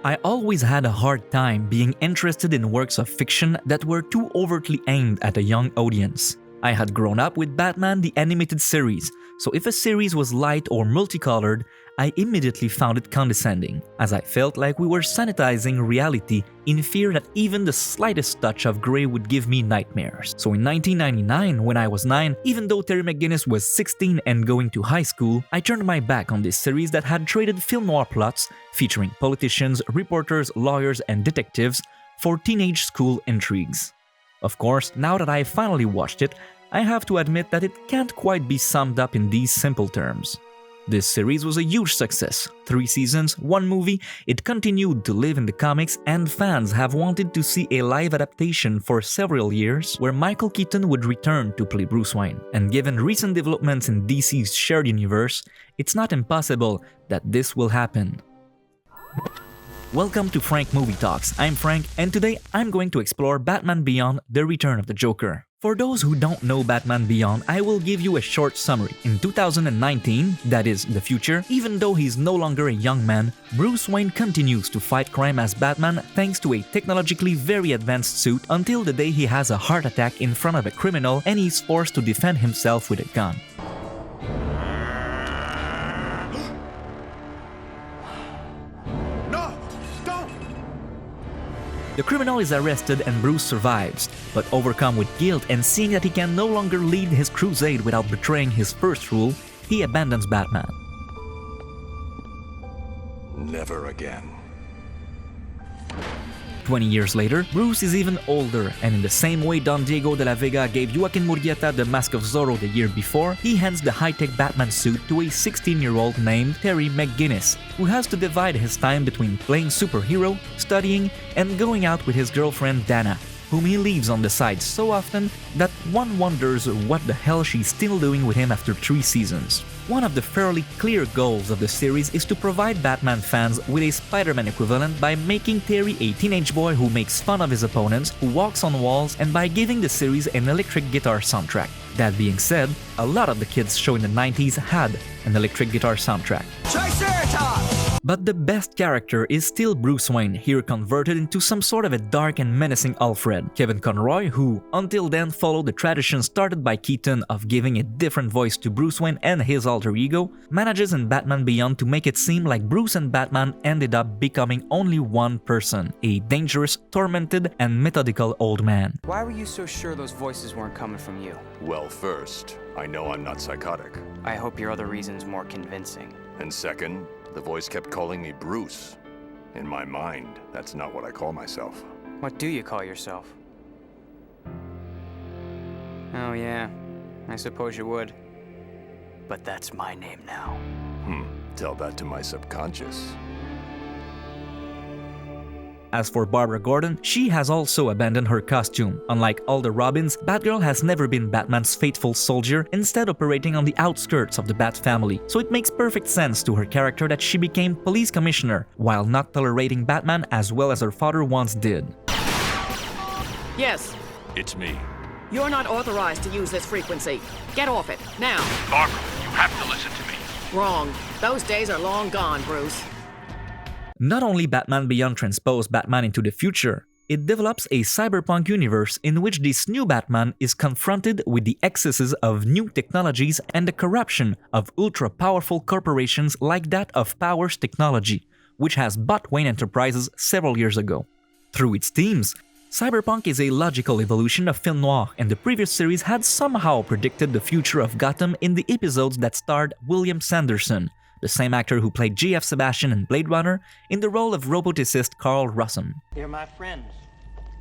I always had a hard time being interested in works of fiction that were too overtly aimed at a young audience. I had grown up with Batman the Animated Series, so if a series was light or multicolored, I immediately found it condescending, as I felt like we were sanitizing reality in fear that even the slightest touch of grey would give me nightmares. So in 1999, when I was 9, even though Terry McGinnis was 16 and going to high school, I turned my back on this series that had traded film noir plots, featuring politicians, reporters, lawyers, and detectives, for teenage school intrigues. Of course, now that I finally watched it, I have to admit that it can't quite be summed up in these simple terms. This series was a huge success. 3 seasons, 1 movie, it continued to live in the comics, and fans have wanted to see a live adaptation for several years where Michael Keaton would return to play Bruce Wayne. And given recent developments in DC's shared universe, it's not impossible that this will happen. Welcome to Frank Movie Talks. I'm Frank, and today I'm going to explore Batman Beyond: The Return of the Joker. For those who don't know Batman Beyond, I will give you a short summary. In 2019, that is, the future, even though he's no longer a young man, Bruce Wayne continues to fight crime as Batman thanks to a technologically very advanced suit until the day he has a heart attack in front of a criminal and he's forced to defend himself with a gun. The criminal is arrested and Bruce survives, but overcome with guilt and seeing that he can no longer lead his crusade without betraying his first rule, he abandons Batman. Never again. 20 years later, Bruce is even older, and in the same way Don Diego de la Vega gave Joaquin Murrieta the Mask of Zorro the year before, he hands the high-tech Batman suit to a 16-year-old named Terry McGinnis, who has to divide his time between playing superhero, studying, and going out with his girlfriend Dana, whom he leaves on the side so often that one wonders what the hell she's still doing with him after 3 seasons. One of the fairly clear goals of the series is to provide Batman fans with a Spider-Man equivalent by making Terry a teenage boy who makes fun of his opponents, who walks on walls, and by giving the series an electric guitar soundtrack. That being said, a lot of the kids' show in the 90s had an electric guitar soundtrack. But the best character is still Bruce Wayne, here converted into some sort of a dark and menacing Alfred. Kevin Conroy, who until then followed the tradition started by Keaton of giving a different voice to Bruce Wayne and his alter ego, manages in Batman Beyond to make it seem like Bruce and Batman ended up becoming only one person, a dangerous, tormented, and methodical old man. Why were you so sure those voices weren't coming from you? Well, first, I know I'm not psychotic. I hope your other reason's more convincing. And second, the voice kept calling me Bruce. In my mind, that's not what I call myself. What do you call yourself? Oh yeah, I suppose you would. But that's my name now. Tell that to my subconscious. As for Barbara Gordon, she has also abandoned her costume. Unlike all the Robins, Batgirl has never been Batman's faithful soldier, instead operating on the outskirts of the Bat family. So it makes perfect sense to her character that she became police commissioner, while not tolerating Batman as well as her father once did. Yes. It's me. You're not authorized to use this frequency. Get off it, now. Barbara, you have to listen to me. Wrong. Those days are long gone, Bruce. Not only Batman Beyond transposed Batman into the future, it develops a cyberpunk universe in which this new Batman is confronted with the excesses of new technologies and the corruption of ultra-powerful corporations like that of Powers Technology, which has bought Wayne Enterprises several years ago. Through its themes, Cyberpunk is a logical evolution of film noir, and the previous series had somehow predicted the future of Gotham in the episodes that starred William Sanderson, the same actor who played J.F. Sebastian in Blade Runner, in the role of roboticist Carl Rossum. They're my friends.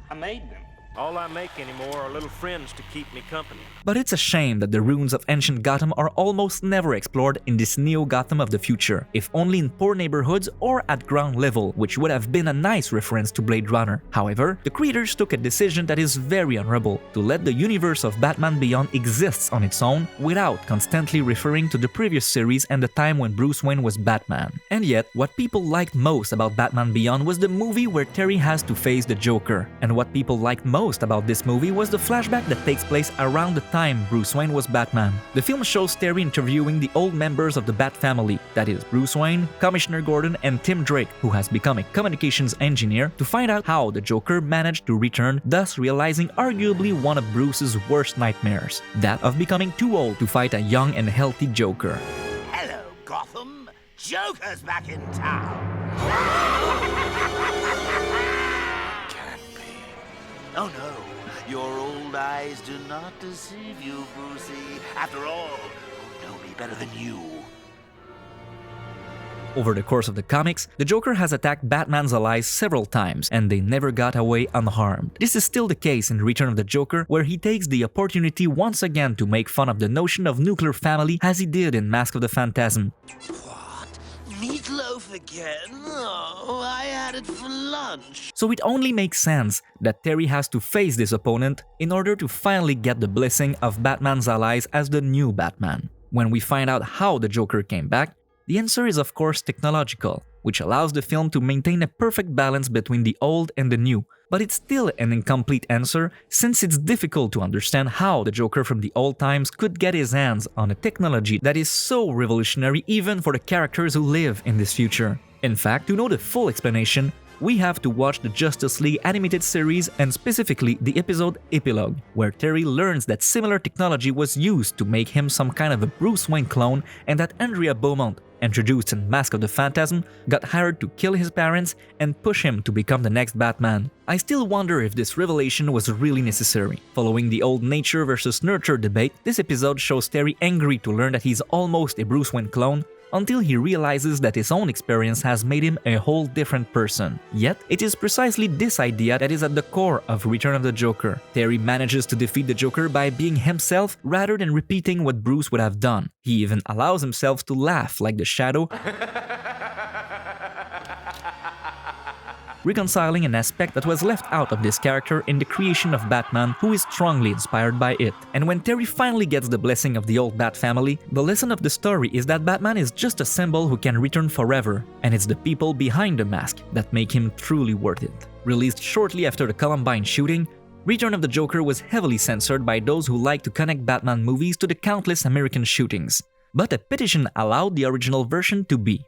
I made them. All I make anymore are little friends to keep me company. But it's a shame that the ruins of ancient Gotham are almost never explored in this neo-Gotham of the future, if only in poor neighborhoods or at ground level, which would have been a nice reference to Blade Runner. However, the creators took a decision that is very honorable, to let the universe of Batman Beyond exist on its own without constantly referring to the previous series and the time when Bruce Wayne was Batman. And yet, what people liked most about Batman Beyond was the movie where Terry has to face the Joker, and what people liked most most about this movie was the flashback that takes place around the time Bruce Wayne was Batman. The film shows Terry interviewing the old members of the Bat family, that is Bruce Wayne, Commissioner Gordon, and Tim Drake, who has become a communications engineer, to find out how the Joker managed to return, thus realizing arguably one of Bruce's worst nightmares, that of becoming too old to fight a young and healthy Joker. Hello, Gotham. Joker's back in town. Can't be. Oh no, your old eyes do not deceive you, Brucey. After all, who know me better than you? Over the course of the comics, the Joker has attacked Batman's allies several times, and they never got away unharmed. This is still the case in Return of the Joker, where he takes the opportunity once again to make fun of the notion of nuclear family as he did in Mask of the Phantasm. What? Meatloaf again? Oh, I had it for lunch. So it only makes sense that Terry has to face this opponent in order to finally get the blessing of Batman's allies as the new Batman. When we find out how the Joker came back, the answer is of course technological, which allows the film to maintain a perfect balance between the old and the new. But it's still an incomplete answer, since it's difficult to understand how the Joker from the old times could get his hands on a technology that is so revolutionary even for the characters who live in this future. In fact, to know the full explanation, we have to watch the Justice League animated series, and specifically the episode Epilogue, where Terry learns that similar technology was used to make him some kind of a Bruce Wayne clone, and that Andrea Beaumont, introduced in Mask of the Phantasm, got hired to kill his parents and push him to become the next Batman. I still wonder if this revelation was really necessary. Following the old nature versus nurture debate, this episode shows Terry angry to learn that he's almost a Bruce Wayne clone, until he realizes that his own experience has made him a whole different person. Yet, it is precisely this idea that is at the core of Return of the Joker. Terry manages to defeat the Joker by being himself rather than repeating what Bruce would have done. He even allows himself to laugh like the Shadow, reconciling an aspect that was left out of this character in the creation of Batman, who is strongly inspired by it. And when Terry finally gets the blessing of the old Bat family, the lesson of the story is that Batman is just a symbol who can return forever, and it's the people behind the mask that make him truly worth it. Released shortly after the Columbine shooting, Return of the Joker was heavily censored by those who like to connect Batman movies to the countless American shootings. But a petition allowed the original version to be.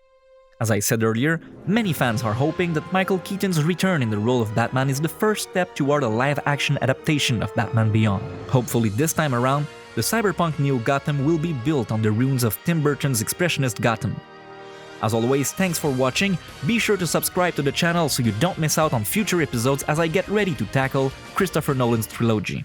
As I said earlier, many fans are hoping that Michael Keaton's return in the role of Batman is the first step toward a live-action adaptation of Batman Beyond. Hopefully this time around, the cyberpunk Neo Gotham will be built on the ruins of Tim Burton's expressionist Gotham. As always, thanks for watching. Be sure to subscribe to the channel so you don't miss out on future episodes as I get ready to tackle Christopher Nolan's trilogy.